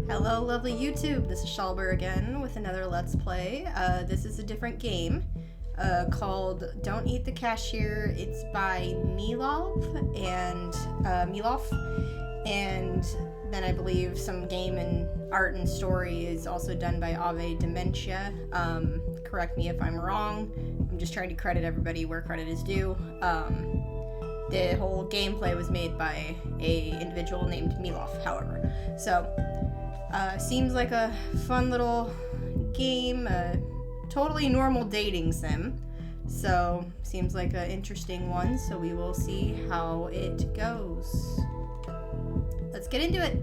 Hello, lovely YouTube. This is Shalber again with another Let's Play. This is a different game called Don't Eat the Cashier. It's by Milov, and then I believe some game and art and story is also done by Ave Dementia. Correct me if I'm wrong. I'm just trying to credit everybody where credit is due. The whole gameplay was made by a individual named Milov, however. So, seems like a fun little game, a totally normal dating sim. So, seems like an interesting one, so we will see how it goes. Let's get into it.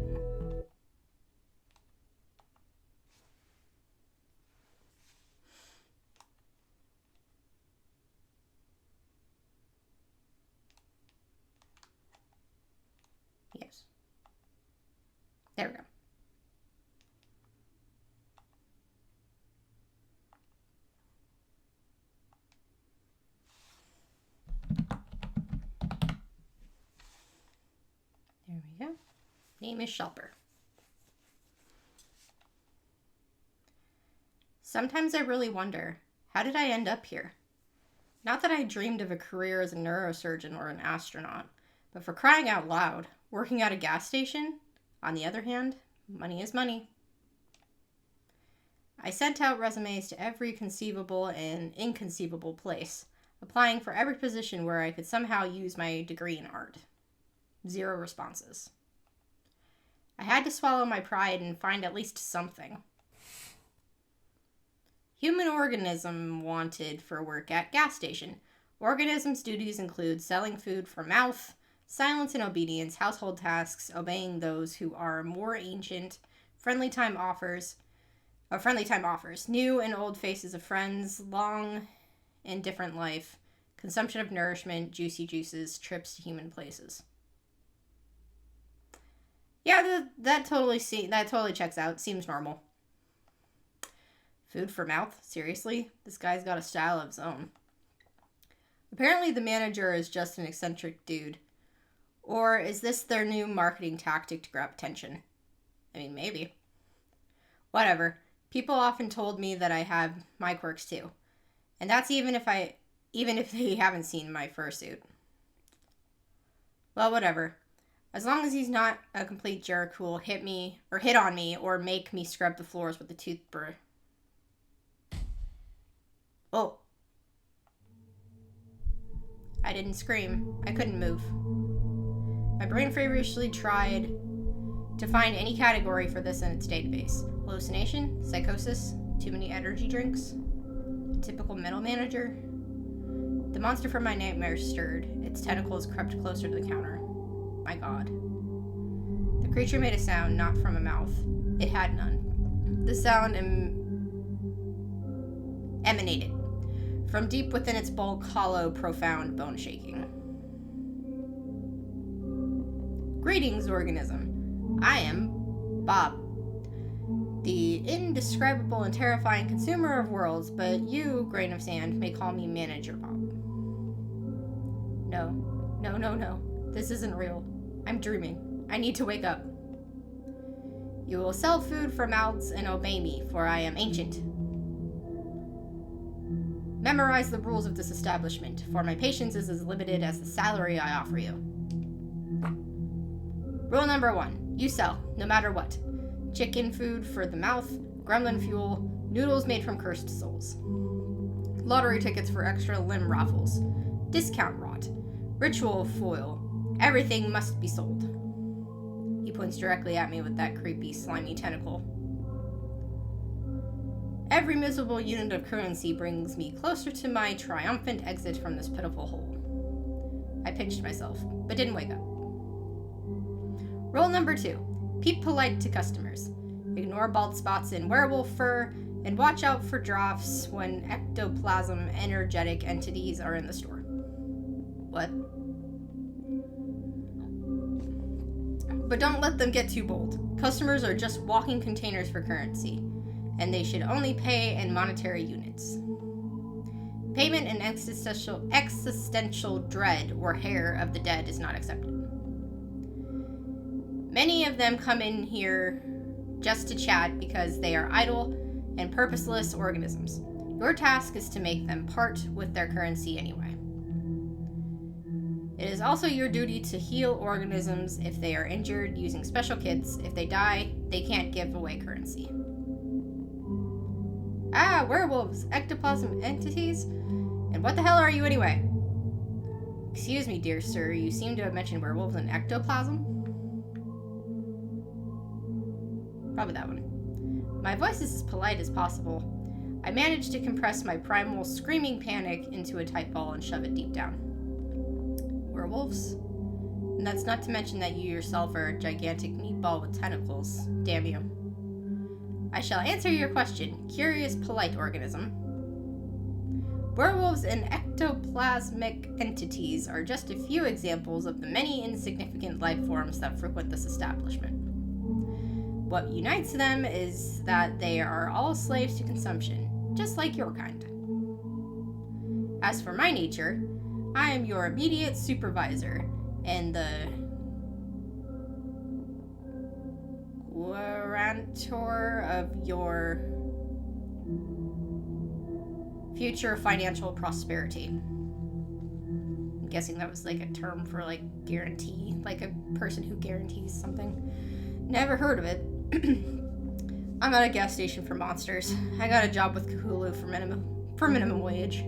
Yes. There we go. There we go. Name is Shelper. Sometimes I really wonder, how did I end up here? Not that I dreamed of a career as a neurosurgeon or an astronaut, but for crying out loud, working at a gas station? On the other hand, money is money. I sent out resumes to every conceivable and inconceivable place, applying for every position where I could somehow use my degree in art. 0 responses. I had to swallow my pride and find at least something. Human organism wanted for work at gas station. Organism's duties include selling food for mouth, silence and obedience, household tasks, obeying those who are more ancient, friendly time offers, new and old faces of friends, long and different life, consumption of nourishment, juicy juices, trips to human places. Yeah, that totally checks out. Seems normal. Food for mouth? Seriously? This guy's got a style of his own. Apparently the manager is just an eccentric dude. Or is this their new marketing tactic to grab attention? I mean, maybe. Whatever. People often told me that I have my quirks too. And that's even if they haven't seen my fursuit. Well, whatever. As long as he's not a complete jerk who will hit on me or make me scrub the floors with a toothbrush. Oh. I didn't scream. I couldn't move. My brain feverishly tried to find any category for this in its database. Hallucination? Psychosis? Too many energy drinks? A typical mental manager? The monster from my nightmare stirred. Its tentacles crept closer to the counter. My God. The creature made a sound not from a mouth. It had none. The sound emanated from deep within its bulk, hollow, profound, bone-shaking. Greetings, organism. I am Bob, the indescribable and terrifying consumer of worlds, but you, grain of sand, may call me Manager Bob. No. This isn't real. I'm dreaming. I need to wake up. You will sell food for mouths and obey me, for I am ancient. Memorize the rules of this establishment, for my patience is as limited as the salary I offer you. Rule number 1. You sell, no matter what. Chicken food for the mouth, gremlin fuel, noodles made from cursed souls. Lottery tickets for extra limb raffles. Discount rot. Ritual foil. Everything must be sold. He points directly at me with that creepy, slimy tentacle. Every miserable unit of currency brings me closer to my triumphant exit from this pitiful hole. I pinched myself, but didn't wake up. Rule number 2. Be polite to customers. Ignore bald spots in werewolf fur, and watch out for drafts when ectoplasm energetic entities are in the store. What? But don't let them get too bold. Customers are just walking containers for currency, and they should only pay in monetary units. Payment in existential dread or hair of the dead is not accepted. Many of them come in here just to chat because they are idle and purposeless organisms. Your task is to make them part with their currency anyway. It is also your duty to heal organisms if they are injured using special kits. If they die, they can't give away currency. Ah, werewolves, ectoplasm entities? And what the hell are you anyway? Excuse me, dear sir, you seem to have mentioned werewolves and ectoplasm? Probably that one. My voice is as polite as possible. I managed to compress my primal screaming panic into a tight ball and shove it deep down. Werewolves? And that's not to mention that you yourself are a gigantic meatball with tentacles. Damn you. I shall answer your question, curious, polite organism. Werewolves and ectoplasmic entities are just a few examples of the many insignificant life forms that frequent this establishment. What unites them is that they are all slaves to consumption, just like your kind. As for my nature, I am your immediate supervisor, and the guarantor of your future financial prosperity. I'm guessing that was like a term for like guarantee, like a person who guarantees something. Never heard of it. I'm at a gas station for monsters. I got a job with Cthulhu for minimum wage.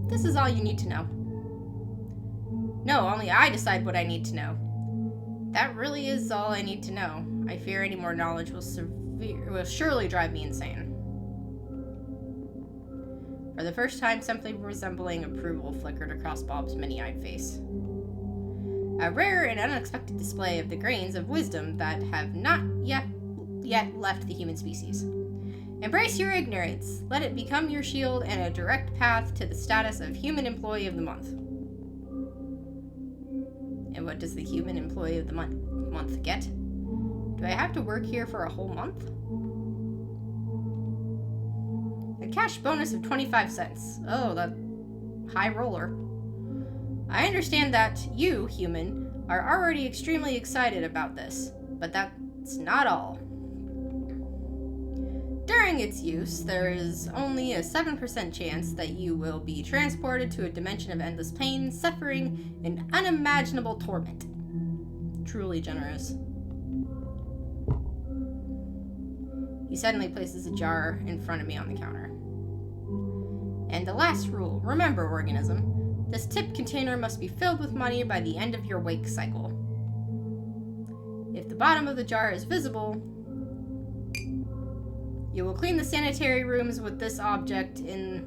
This is all you need to know. No, only I decide what I need to know. That really is all I need to know. I fear any more knowledge will surely drive me insane. For the first time, something resembling approval flickered across Bob's many-eyed face. A rare and unexpected display of the grains of wisdom that have not yet left the human species. Embrace your ignorance. Let it become your shield and a direct path to the status of Human Employee of the Month. And what does the Human Employee of the Month get? Do I have to work here for a whole month? A cash bonus of 25 cents. Oh, the high roller. I understand that you, human, are already extremely excited about this, but that's not all. During its use, there is only a 7% chance that you will be transported to a dimension of endless pain, suffering, and unimaginable torment. Truly generous. He suddenly places a jar in front of me on the counter. And the last rule, remember, organism, this tip container must be filled with money by the end of your wake cycle. If the bottom of the jar is visible, you will clean the sanitary rooms with this object in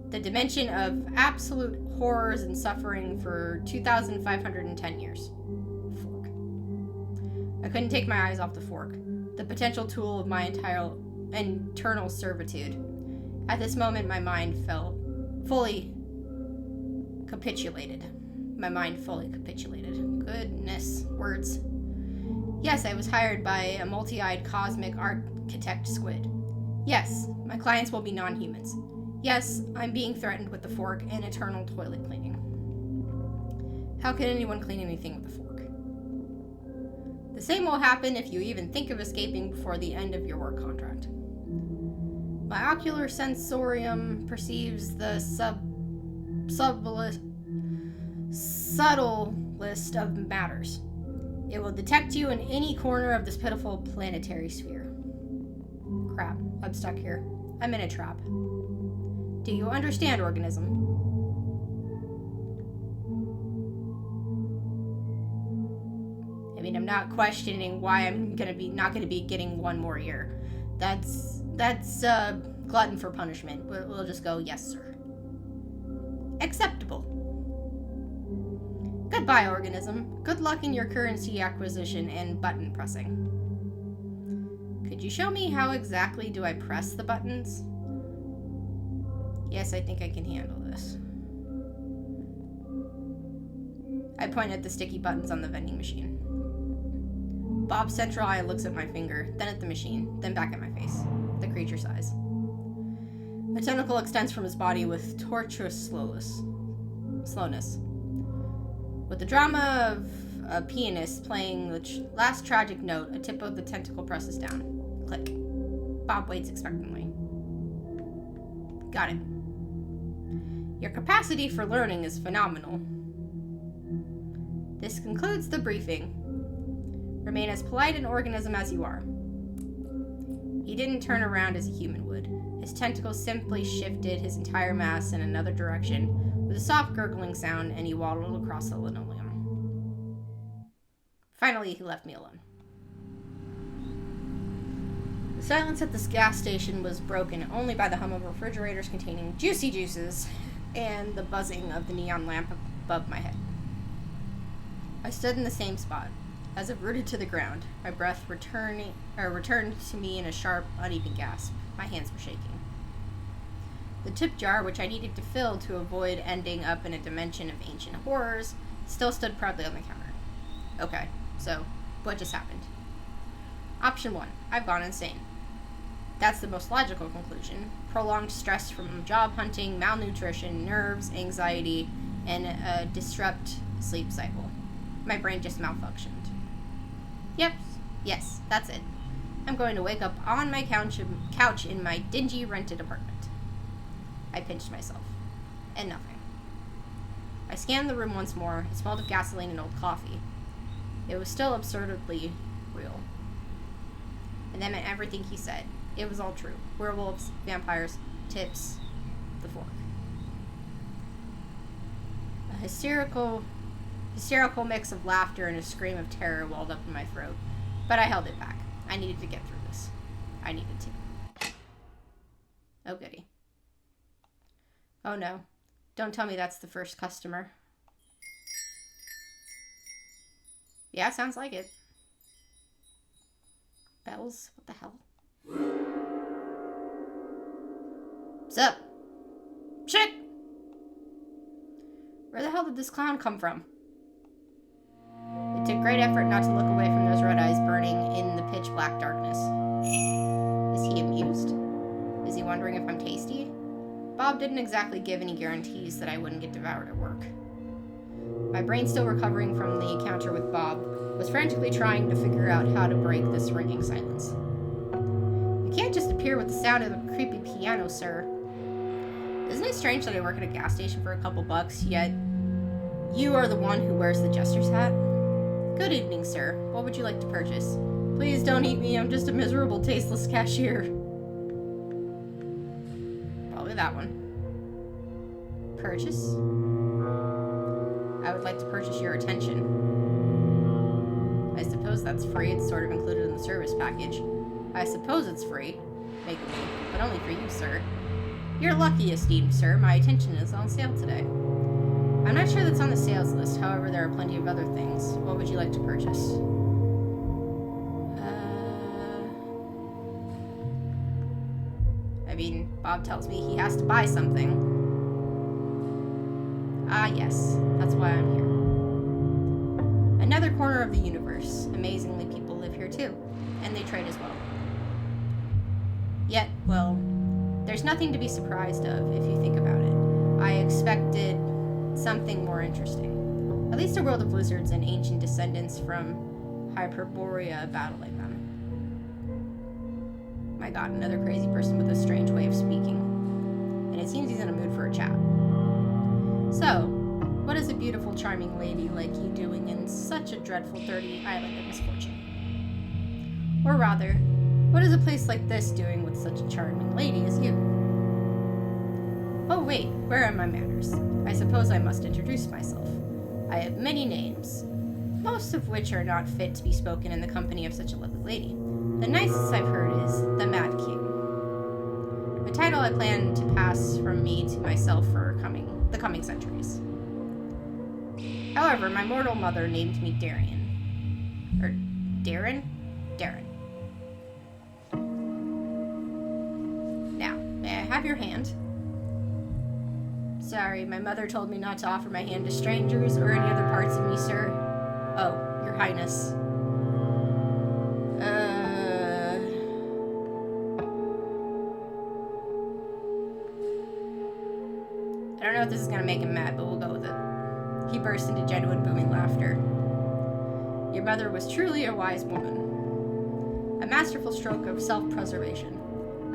the dimension of absolute horrors and suffering for 2,510 years. Fork. I couldn't take my eyes off the fork, the potential tool of my internal servitude. At this moment, my mind fully capitulated. Goodness, words. Yes, I was hired by a multi-eyed cosmic architect squid. Yes, my clients will be non-humans. Yes, I'm being threatened with the fork and eternal toilet cleaning. How can anyone clean anything with a fork? The same will happen if you even think of escaping before the end of your work contract. My ocular sensorium perceives the subtlest of matters. It will detect you in any corner of this pitiful planetary sphere. Crap, I'm stuck here. I'm in a trap. Do you understand, organism? I mean, I'm not questioning why I'm not gonna be getting one more year. That's glutton for punishment. We'll just go, yes, sir. Acceptable. Goodbye, organism. Good luck in your currency acquisition and button pressing. Could you show me how exactly do I press the buttons? Yes, I think I can handle this. I point at the sticky buttons on the vending machine. Bob's central eye looks at my finger, then at the machine, then back at my face. The creature's eyes. A tentacle extends from his body with tortuous slowness. With the drama of a pianist playing the last tragic note. A tip of the tentacle presses down. Click. Bob waits expectantly. Got it. Your capacity for learning is phenomenal. This concludes the briefing. Remain as polite an organism as you are. He didn't turn around as a human would. His tentacles simply shifted his entire mass in another direction with a soft gurgling sound, and he waddled across the linoleum. Finally, he left me alone. The silence at this gas station was broken only by the hum of refrigerators containing juicy juices and the buzzing of the neon lamp above my head. I stood in the same spot, as if rooted to the ground, my breath returned to me in a sharp, uneven gasp. My hands were shaking. The tip jar, which I needed to fill to avoid ending up in a dimension of ancient horrors, still stood proudly on the counter. Okay, so, what just happened? Option 1. I've gone insane. That's the most logical conclusion. Prolonged stress from job hunting, malnutrition, nerves, anxiety, and a disrupt sleep cycle. My brain just malfunctioned. Yep, yes, that's it. I'm going to wake up on my couch in my dingy rented apartment. I pinched myself. And nothing. I scanned the room once more. It smelled of gasoline and old coffee. It was still absurdly real. And that meant everything he said. It was all true. Werewolves, vampires, tips, the fork. A hysterical mix of laughter and a scream of terror welled up in my throat. But I held it back. I needed to get through this. I needed to. Oh, goody. Oh, no. Don't tell me that's the first customer. Yeah, sounds like it. Bells? What the hell? What's up? Shit! Where the hell did this clown come from? It took great effort not to look away from those red eyes burning in the pitch black darkness. Is he amused? Is he wondering if I'm tasty? Bob didn't exactly give any guarantees that I wouldn't get devoured at work. My brain, still recovering from the encounter with Bob, was frantically trying to figure out how to break this ringing silence. You can't just appear with the sound of a creepy piano, sir. Isn't it strange that I work at a gas station for a couple bucks, yet you are the one who wears the jester's hat? Good evening, sir. What would you like to purchase? Please don't eat me. I'm just a miserable, tasteless cashier. Probably that one. Purchase? I would like to purchase your attention. I suppose that's free. It's sort of included in the service package. I suppose it's free. Make a wink, but only for you, sir. You're lucky, esteemed sir. My attention is on sale today. I'm not sure that's on the sales list. However, there are plenty of other things. What would you like to purchase? I mean, Bob tells me he has to buy something. Ah, yes. That's why I'm here. Another corner of the universe. Amazingly, people live here too. And they trade as well. Yet, well, there's nothing to be surprised of if you think about it. I expected something more interesting. At least a world of lizards and ancient descendants from Hyperborea battling them. My god, another crazy person with a strange way of speaking. And it seems he's in a mood for a chat. So, what is a beautiful, charming lady like you doing in such a dreadful, dirty island of misfortune? Or rather, what is a place like this doing with such a charming lady as you? Oh wait, where are my manners? I suppose I must introduce myself. I have many names, most of which are not fit to be spoken in the company of such a lovely lady. The nicest I've heard is the Mad King, a title I plan to pass from me to myself for the coming centuries. However, my mortal mother named me Darian. Or Darren? Darren. Now, may I have your hand? Sorry, my mother told me not to offer my hand to strangers or any other parts of me, sir. Oh, your highness. I don't know if this is gonna make him mad, but we'll go with it. He burst into genuine booming laughter. Your mother was truly a wise woman. A masterful stroke of self-preservation.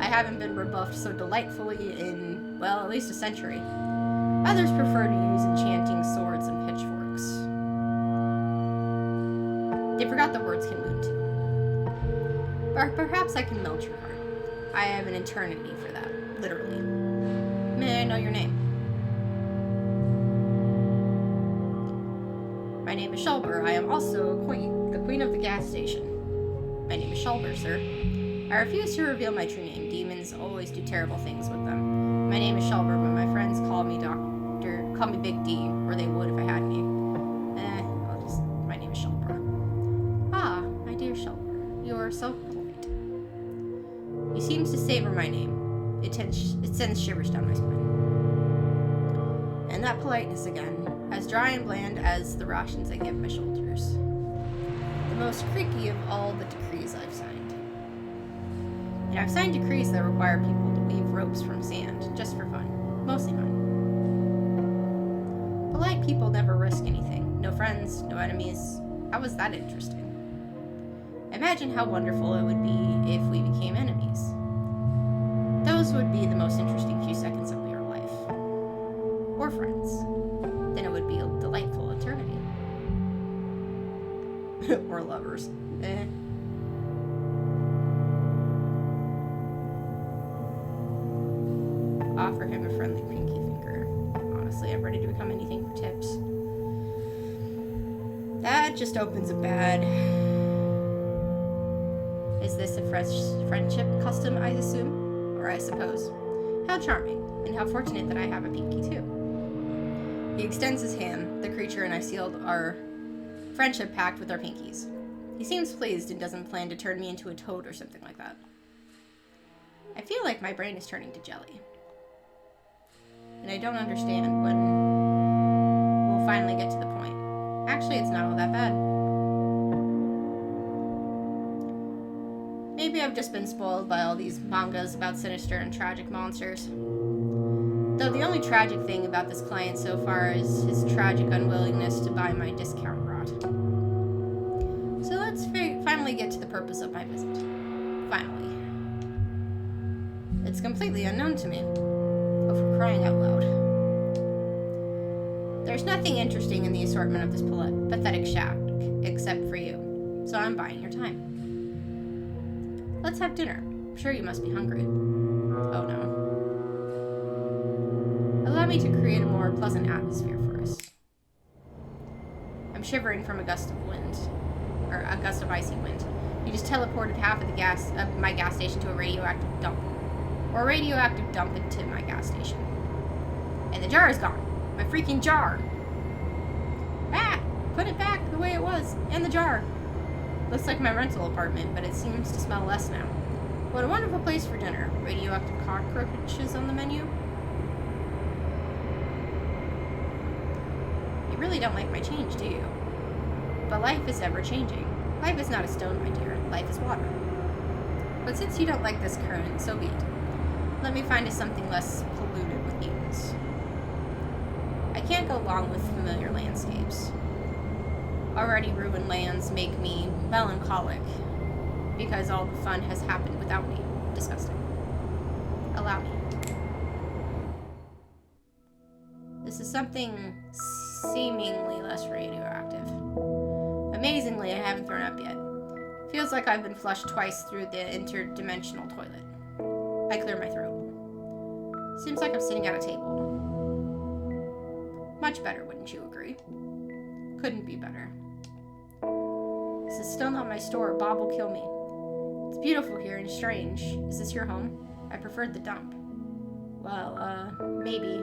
I haven't been rebuffed so delightfully in, well, at least a century. Others prefer to use enchanting swords and pitchforks. They forgot the words can wound too. Or perhaps I can melt your heart. I have an eternity for that, literally. May I know your name? My name is Shulber. I am also a queen, the queen of the gas station. My name is Shulber, sir. I refuse to reveal my true name. Demons always do terrible things with them. My name is Shulber, but my friends call me Big D, or they would if I had any. My name is Shulber. Ah, my dear Shulber, you are so polite. He seems to savor my name. It sends shivers down my spine. And that politeness again, as dry and bland as the rations I give my soldiers. The most creaky of all the decrees I've signed. And I've signed decrees that require people to weave ropes from sand, just for fun. Mostly fun. Polite people never risk anything. No friends, no enemies. How is that interesting? Imagine how wonderful it would be if we became enemies. Those would be the most interesting few seconds of your life. Or friends. Then it would be a delightful eternity. Or lovers. Offer him a friendly pinky finger. Honestly, I'm ready to become anything for tips. That just opens a bad... Is this a friendship custom, I assume? Or I suppose. How charming, and how fortunate that I have a pinky too. He extends his hand. The creature and I sealed our friendship pact with our pinkies. He seems pleased and doesn't plan to turn me into a toad or something like that. I feel like my brain is turning to jelly. And I don't understand when we'll finally get to the point. Actually, it's not all that bad. Maybe I've just been spoiled by all these mangas about sinister and tragic monsters. Though the only tragic thing about this client so far is his tragic unwillingness to buy my discount rod. So let's finally get to the purpose of my visit. Finally. It's completely unknown to me. Oh, for crying out loud. There's nothing interesting in the assortment of this pathetic shack, except for you. So I'm buying your time. Let's have dinner. I'm sure you must be hungry. Oh no. Allow me to create a more pleasant atmosphere for us. I'm shivering from a gust of wind. Or a gust of icy wind. You just teleported half of my gas station to a radioactive dump. Or a radioactive dump into my gas station. And the jar is gone. My freaking jar. Back! Put it back the way it was. And the jar. Looks like my rental apartment, but it seems to smell less now. What a wonderful place for dinner. Radioactive cockroaches on the menu. You really don't like my change, do you? But life is ever changing. Life is not a stone, my dear. Life is water. But since you don't like this current, so be it. Let me find us something less polluted with mutants. I can't go along with familiar landscapes. Already ruined lands make me melancholic because all the fun has happened without me. Disgusting. Allow me. This is something seemingly less radioactive. Amazingly, I haven't thrown up yet. Feels like I've been flushed twice through the interdimensional toilet. I clear my throat. Seems like I'm sitting at a table. Much better, wouldn't you agree? Couldn't be better. This is still not my store. Bob will kill me. It's beautiful here and strange. Is this your home? I preferred the dump. Well, maybe.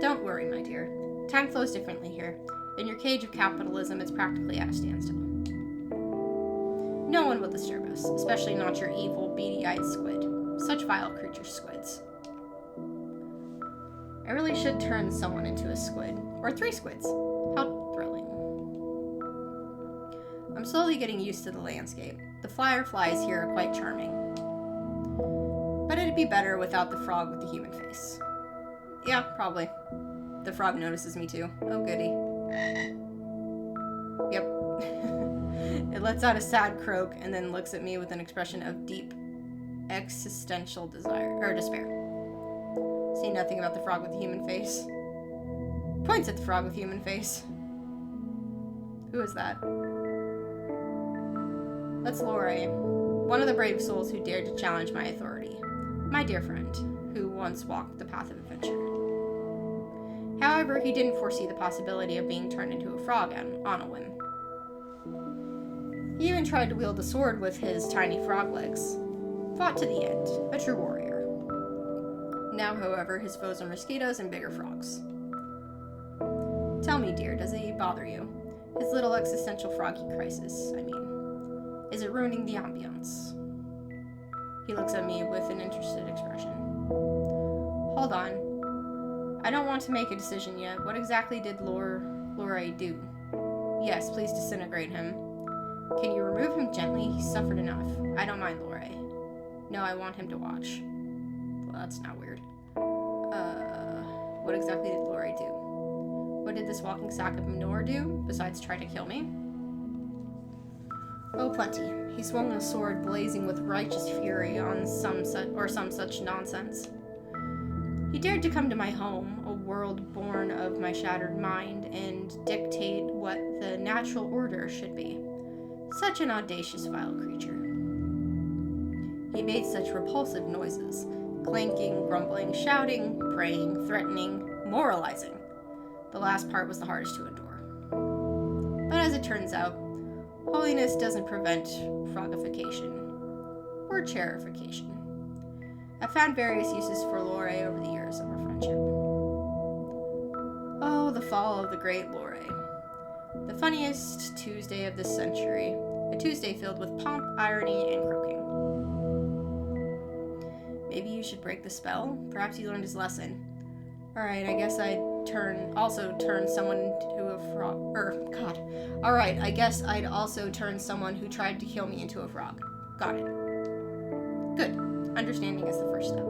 Don't worry, my dear. Time flows differently here. In your cage of capitalism, it's practically at a standstill. No one will disturb us, especially not your evil, beady-eyed squid. Such vile creatures, squids. I really should turn someone into a squid. Or 3 squids. How thrilling. I'm slowly getting used to the landscape. The fireflies here are quite charming. be better without the frog with the human face. Yeah, probably. The frog notices me too. Oh, goody. Yep. It lets out a sad croak and then looks at me with an expression of deep existential despair. See nothing about the frog with the human face. Points at the frog with human face. Who is that? That's Lore, one of the brave souls who dared to challenge my authority. My dear friend, who once walked the path of adventure. However, he didn't foresee the possibility of being turned into a frog on a whim. He even tried to wield the sword with his tiny frog legs. Fought to the end, a true warrior. Now, however, his foes are mosquitoes and bigger frogs. Tell me, dear, does it bother you? His little existential froggy crisis, I mean. Is it ruining the ambiance? He looks at me with an interested expression. Hold on. I don't want to make a decision yet. What exactly did Lore do? Yes, please disintegrate him. Can you remove him gently? He's suffered enough. I don't mind Lore. No, I want him to watch. Well, that's not weird. What exactly did Lore do? What did this walking sack of manure do, besides try to kill me? Oh, plenty. He swung a sword blazing with righteous fury on some such nonsense. He dared to come to my home, a world born of my shattered mind, and dictate what the natural order should be. Such an audacious, vile creature. He made such repulsive noises, clanking, grumbling, shouting, praying, threatening, moralizing. The last part was the hardest to endure. But as it turns out, holiness doesn't prevent frogification or chairification. I've found various uses for Lore over the years of our friendship. Oh, the fall of the great Lore. The funniest Tuesday of this century. A Tuesday filled with pomp, irony, and croaking. Maybe you should break the spell? Perhaps he learned his lesson. Alright, I guess I'd also turn someone into a frog. Alright, I guess I'd also turn someone who tried to kill me into a frog. Got it. Good. Understanding is the first step.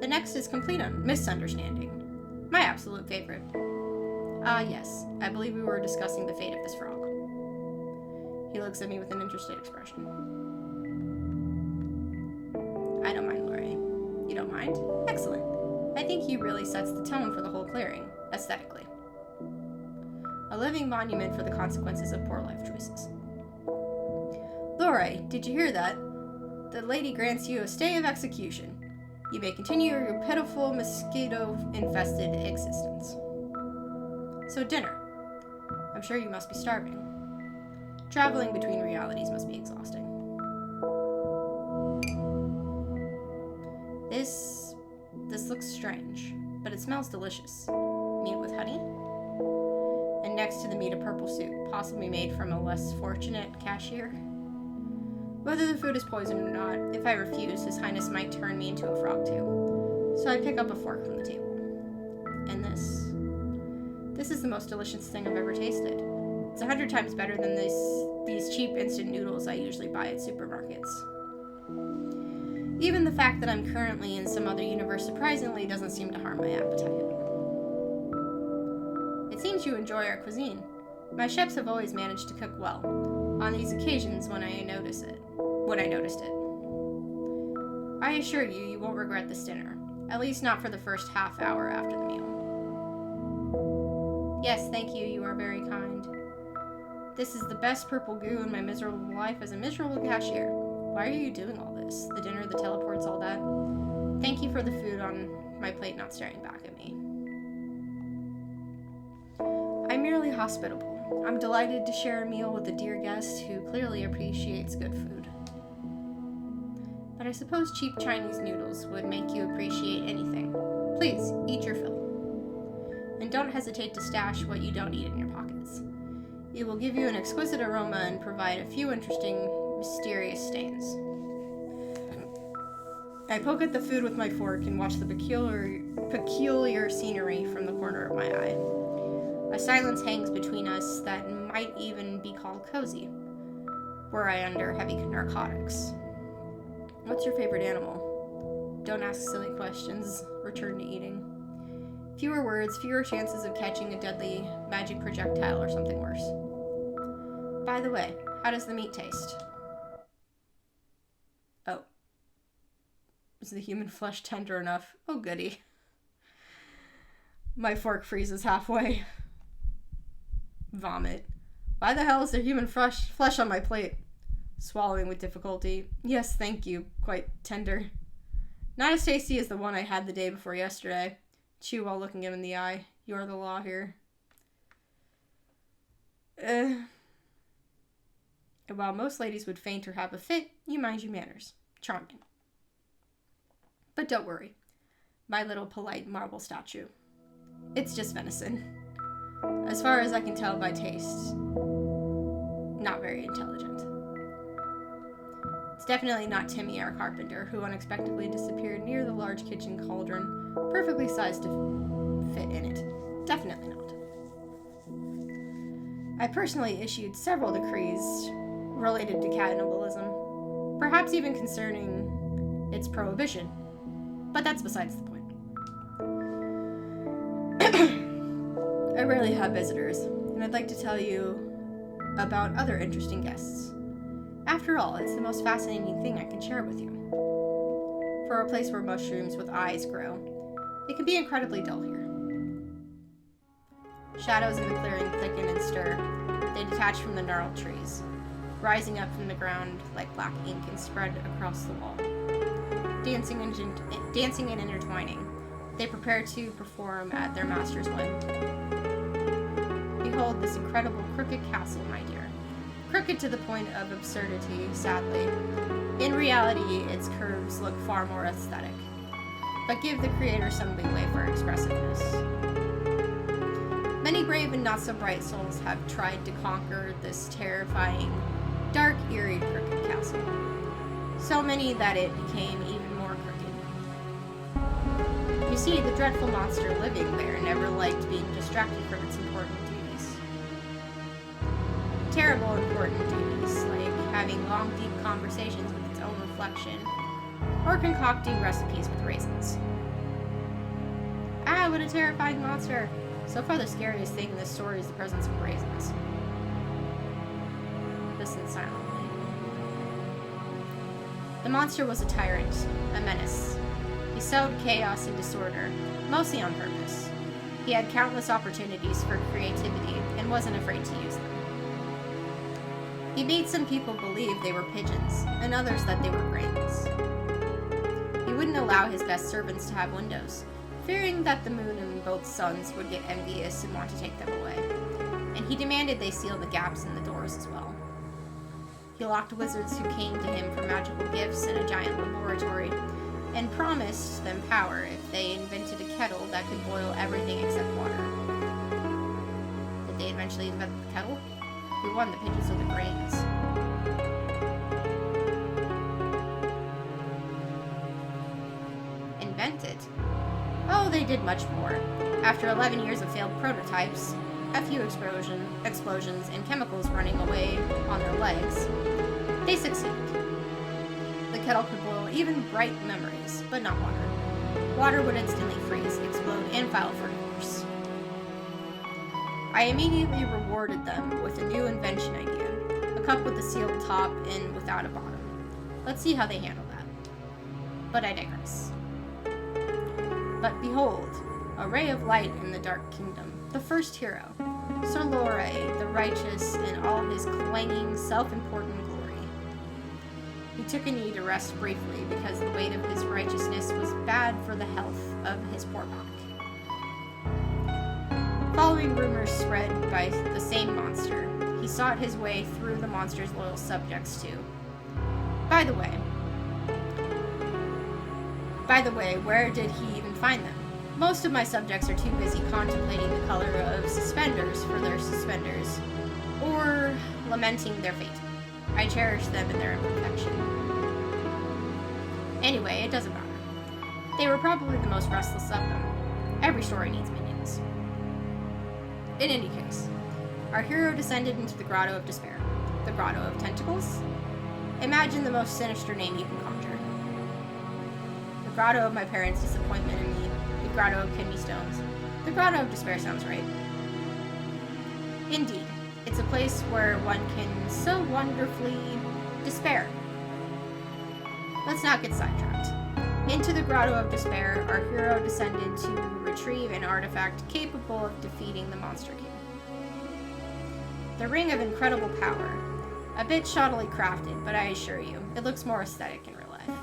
The next is complete misunderstanding. My absolute favorite. Yes. I believe we were discussing the fate of this frog. He looks at me with an interested expression. I don't mind, Lore. You don't mind? Excellent. I think he really sets the tone for the whole clearing, aesthetically. A living monument for the consequences of poor life choices. Lore, did you hear that? The lady grants you a stay of execution. You may continue your pitiful, mosquito-infested existence. So dinner. I'm sure you must be starving. Traveling between realities must be exhausting. This looks strange, but it smells delicious. Meat with honey? And next to the meat, a purple soup, possibly made from a less fortunate cashier. Whether the food is poisoned or not, if I refuse, His Highness might turn me into a frog too. So I pick up a fork from the table. And this is the most delicious thing I've ever tasted. It's 100 times better than these cheap instant noodles I usually buy at supermarkets. Even the fact that I'm currently in some other universe surprisingly doesn't seem to harm my appetite. It seems you enjoy our cuisine. My chefs have always managed to cook well. On these occasions when I noticed it. I assure you, you won't regret this dinner. At least not for the first half hour after the meal. Yes, thank you, you are very kind. This is the best purple goo in my miserable life as a miserable cashier. Why are you doing all this? The dinner, the teleports, all that? Thank you for the food on my plate not staring back at me. I'm merely hospitable. I'm delighted to share a meal with a dear guest who clearly appreciates good food. But I suppose cheap Chinese noodles would make you appreciate anything. Please, eat your fill. And don't hesitate to stash what you don't eat in your pockets. It will give you an exquisite aroma and provide a few interesting, mysterious stains. I poke at the food with my fork and watch the peculiar scenery from the corner of my eye. A silence hangs between us that might even be called cozy, were I under heavy narcotics. What's your favorite animal? Don't ask silly questions. Return to eating. Fewer words, fewer chances of catching a deadly magic projectile or something worse. By the way, how does the meat taste? Oh. Is the human flesh tender enough? Oh, goody. My fork freezes halfway. Vomit. Why the hell is there human flesh on my plate? Swallowing with difficulty. Yes, thank you. Quite tender. Not as tasty as the one I had the day before yesterday. Chew while looking him in the eye. You're the law here. While most ladies would faint or have a fit, you mind your manners. Charming. But don't worry. My little polite marble statue. It's just venison. As far as I can tell by taste, not very intelligent. It's definitely not Timmy, our carpenter, who unexpectedly disappeared near the large kitchen cauldron, perfectly sized to fit in it. Definitely not. I personally issued several decrees related to cannibalism, perhaps even concerning its prohibition, but that's besides the point. I rarely have visitors, and I'd like to tell you about other interesting guests. After all, it's the most fascinating thing I can share with you. For a place where mushrooms with eyes grow, it can be incredibly dull here. Shadows in the clearing thicken and stir. They detach from the gnarled trees, rising up from the ground like black ink and spread across the wall. Dancing and intertwining, they prepare to perform at their master's whim. Behold this incredible crooked castle, my dear. Crooked to the point of absurdity, sadly. In reality, its curves look far more aesthetic, but give the creator some leeway for expressiveness. Many brave and not-so-bright souls have tried to conquer this terrifying, dark, eerie, crooked castle. So many that it became even more crooked. You see, the dreadful monster living there never liked being distracted from its important duties. Terrible important duties, like having long, deep conversations with its own reflection, or concocting recipes with raisins. Ah, what a terrifying monster! So far the scariest thing in this story is the presence of raisins. Listen silently. The monster was a tyrant, a menace. He sowed chaos and disorder, mostly on purpose. He had countless opportunities for creativity and wasn't afraid to use them. He made some people believe they were pigeons, and others that they were brains. He wouldn't allow his best servants to have windows, fearing that the moon and both suns would get envious and want to take them away. And he demanded they seal the gaps in the doors as well. He locked wizards who came to him for magical gifts in a giant laboratory, and promised them power if they invented a kettle that could boil everything except water. Did they eventually invent the kettle? Who won, the pigeons or the grains? Invented? Oh, they did much more. After 11 years of failed prototypes, a few explosions, and chemicals running away on their legs, they succeeded. The kettle could boil even bright memories, but not water. Water would instantly freeze, explode, and file for divorce. I immediately rewarded them with a new invention idea, a cup with a sealed top and without a bottom. Let's see how they handle that. But I digress. But behold, a ray of light in the dark kingdom, the first hero, Sir Loray, the righteous in all his clanging, self-important glory. He took a knee to rest briefly because the weight of his righteousness was bad for the health of his poor back. Following rumors spread by the same monster, he sought his way through the monster's loyal subjects too. By the way, where did he even find them? Most of my subjects are too busy contemplating the color of suspenders for their suspenders, or lamenting their fate. I cherish them in their imperfection. Anyway, it doesn't matter. They were probably the most restless of them. Every story needs minions. In any case, our hero descended into the Grotto of Despair. The Grotto of Tentacles? Imagine the most sinister name you can conjure. grotto of my parents' disappointment in me, the grotto of kidney stones. The grotto of despair sounds right. Indeed, it's a place where one can so wonderfully despair. Let's not get sidetracked. Into the grotto of despair, our hero descended to retrieve an artifact capable of defeating the Monster King. The Ring of Incredible Power. A bit shoddily crafted, but I assure you, it looks more aesthetic in real life.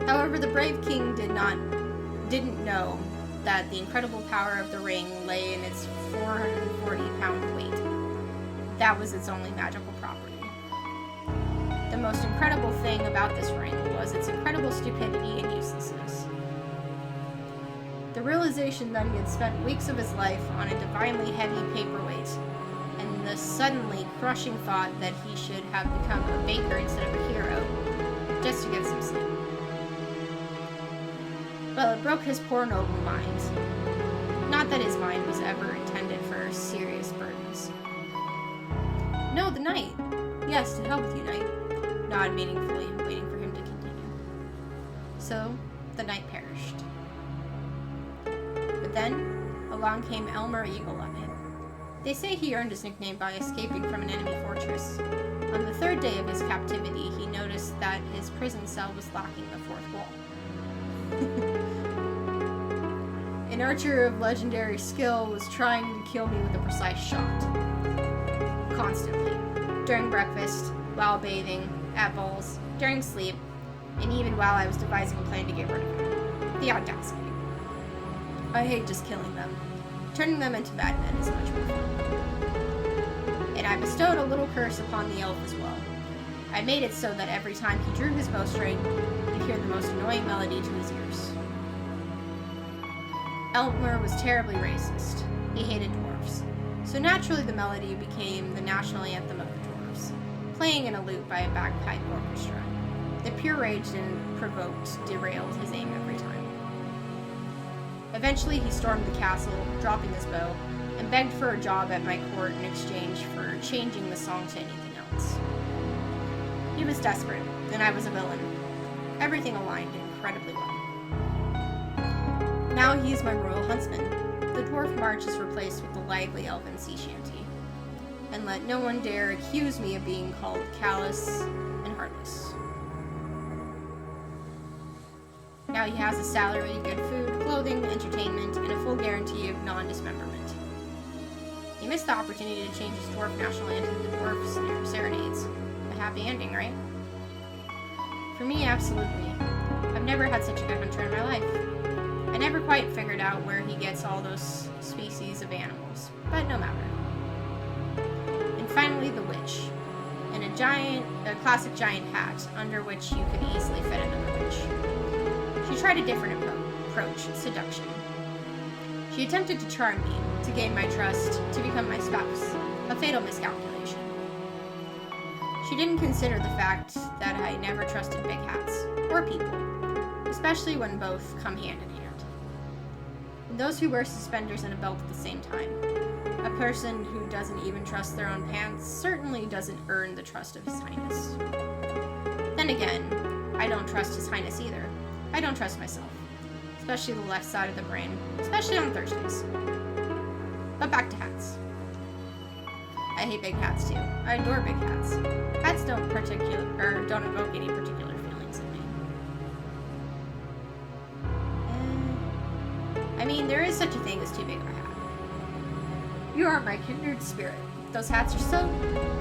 However, the brave king didn't know that the incredible power of the ring lay in its 440-pound weight. That was its only magical property. The most incredible thing about this ring was its incredible stupidity and uselessness. The realization that he had spent weeks of his life on a divinely heavy paperweight, and the suddenly crushing thought that he should have become a baker instead of a hero, just to get some sleep. Well, it broke his poor noble mind. Not that his mind was ever intended for serious burdens. No, the knight. Yes, to hell with you, knight. Nod meaningfully, waiting for him to continue. So, the knight perished. But then, along came Elmer Eagle-Eye. They say he earned his nickname by escaping from an enemy fortress. On the third day of his captivity, he noticed that his prison cell was lacking the fourth wall. An archer of legendary skill was trying to kill me with a precise shot. Constantly. During breakfast, while bathing, at bowls, during sleep, and even while I was devising a plan to get rid of him. The audacity. I hate just killing them. Turning them into bad men is much more fun. And I bestowed a little curse upon the elf as well. I made it so that every time he drew his bowstring, he'd hear the most annoying melody to his ears. Elmer was terribly racist. He hated dwarves. So naturally the melody became the national anthem of the dwarves, playing in a lute by a bagpipe orchestra. The pure rage and provoked derailed his aim every time. Eventually he stormed the castle, dropping his bow, and begged for a job at my court in exchange for changing the song to anything else. He was desperate, and I was a villain. Everything aligned incredibly well. Now he is my royal huntsman. The dwarf march is replaced with the lively elven sea shanty. And let no one dare accuse me of being called callous and heartless. Now he has a salary, good food, clothing, entertainment, and a full guarantee of non-dismemberment. He missed the opportunity to change his dwarf national anthem to dwarf serenades. A happy ending, right? For me, absolutely. I've never had such a good hunter in my life. I never quite figured out where he gets all those species of animals, but no matter. And finally, the witch. And a classic giant hat, under which you could easily fit another witch. She tried a different approach, seduction. She attempted to charm me, to gain my trust, to become my spouse. A fatal miscalculation. She didn't consider the fact that I never trusted big hats, or people, especially when both come hand in hand. And those who wear suspenders and a belt at the same time. A person who doesn't even trust their own pants certainly doesn't earn the trust of His Highness. Then again, I don't trust His Highness either. I don't trust myself, especially the left side of the brain, especially on Thursdays. But back to hats. I hate big hats too. I adore big hats. Hats don't evoke any particular feelings in me. I mean, there is such a thing as too big of a hat. You are my kindred spirit. Those hats are so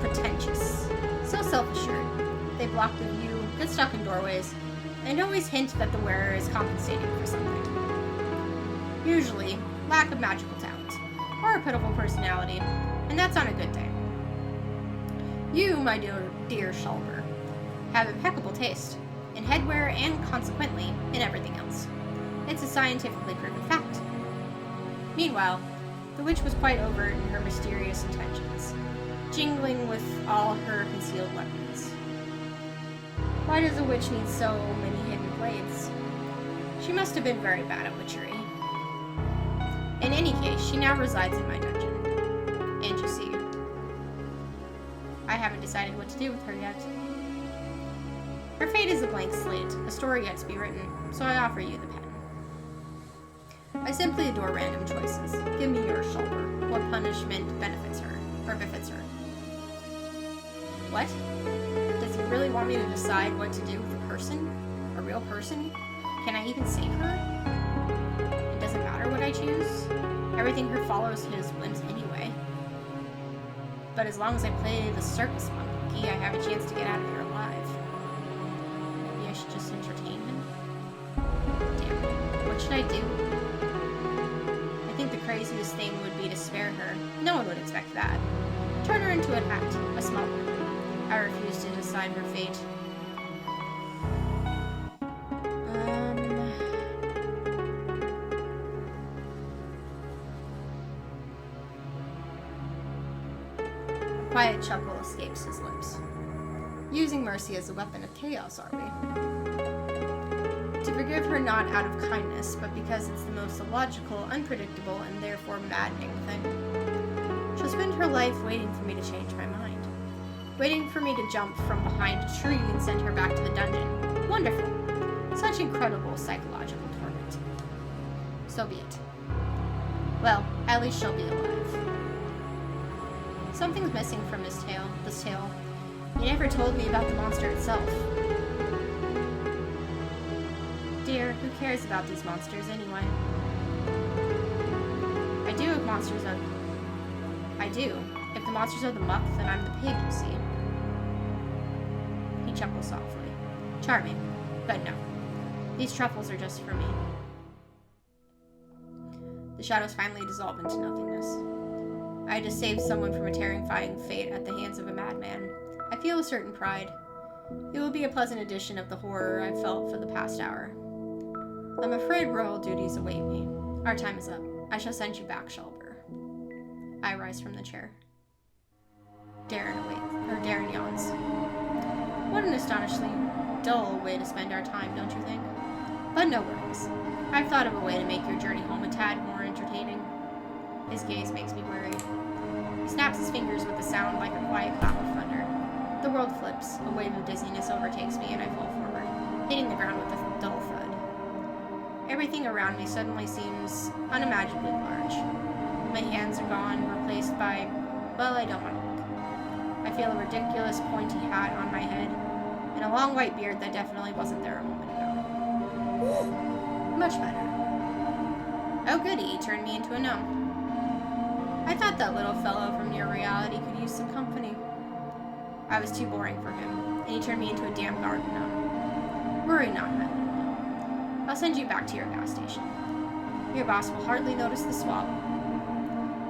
pretentious, so self-assured. They block the view, get stuck in doorways, and always hint that the wearer is compensating for something. Usually, lack of magical talent, or a pitiful personality, and that's on a good day. You, my dear Shulber, have impeccable taste, in headwear and, consequently, in everything else. It's a scientifically proven fact. Meanwhile, the witch was quite overt in her mysterious intentions, jingling with all her concealed weapons. Why does a witch need so many hidden blades? She must have been very bad at witchery. In any case, she now resides in my dungeon. And you see, I haven't decided what to do with her yet. Her fate is a blank slate, a story yet to be written, so I offer you the pen. I simply adore random choices. Give me yours, Shulber. What punishment benefits her, or befits her? What? Does he really want me to decide what to do with a person? A real person? Can I even save her? It doesn't matter what I choose. Everything here follows his whims anyway. But as long as I play the circus monkey, I have a chance to get out of here alive. Maybe I should just entertain him? Damn. What should I do? I think the craziest thing would be to spare her. No one would expect that. Turn her into a hat, a small one. I refuse to decide her fate. A quiet chuckle escapes his lips. Using mercy as a weapon of chaos, are we? To forgive her not out of kindness, but because it's the most illogical, unpredictable, and therefore maddening thing. She'll spend her life waiting for me to change my mind. Waiting for me to jump from behind a tree and send her back to the dungeon. Wonderful. Such incredible psychological torment. So be it. Well, at least she'll be alive. Something's missing from this tale. You never told me about the monster itself. Dear, who cares about these monsters anyway? I do If the monsters are the muck, then I'm the pig, you see. He chuckles softly. Charming. But no. These truffles are just for me. The shadows finally dissolve into nothingness. I just saved someone from a terrifying fate at the hands of a madman. I feel a certain pride. It will be a pleasant addition of the horror I've felt for the past hour. I'm afraid royal duties await me. Our time is up. I shall send you back, Shulber. I rise from the chair. Darren yawns. What an astonishingly dull way to spend our time, don't you think? But no worries. I've thought of a way to make your journey home a tad more entertaining. His gaze makes me worried. He snaps his fingers with a sound like a quiet clap of thunder. The world flips, a wave of dizziness overtakes me, and I fall forward, hitting the ground with a dull thud. Everything around me suddenly seems unimaginably large. My hands are gone, replaced by, well, I don't want to look. I feel a ridiculous pointy hat on my head, and a long white beard that definitely wasn't there a moment ago. Much better. Oh goody, he turned me into a gnome. I thought that little fellow from your reality could use some company. I was too boring for him, and he turned me into a damn garden gnome. Worry not, my little gnome. I'll send you back to your gas station. Your boss will hardly notice the swap.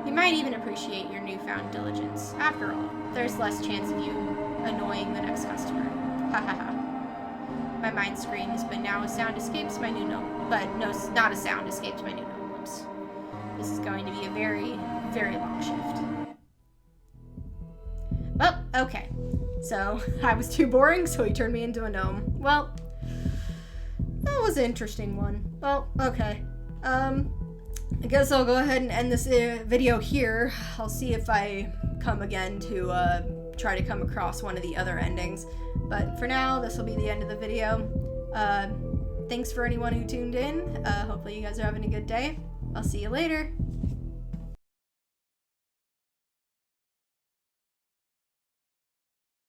He might even appreciate your newfound diligence. After all, there's less chance of you annoying the next customer. Ha ha ha. My mind screams, but now a sound escapes my new gnome. But no, not a sound escapes my new gnome lips. This is going to be a very, very long shift. Well, okay. So, I was too boring, so he turned me into a gnome. Well, that was an interesting one. Well, okay. I guess I'll go ahead and end this video here. I'll see if I come again to try to come across one of the other endings. But for now, this will be the end of the video. Thanks for anyone who tuned in. Hopefully you guys are having a good day. I'll see you later.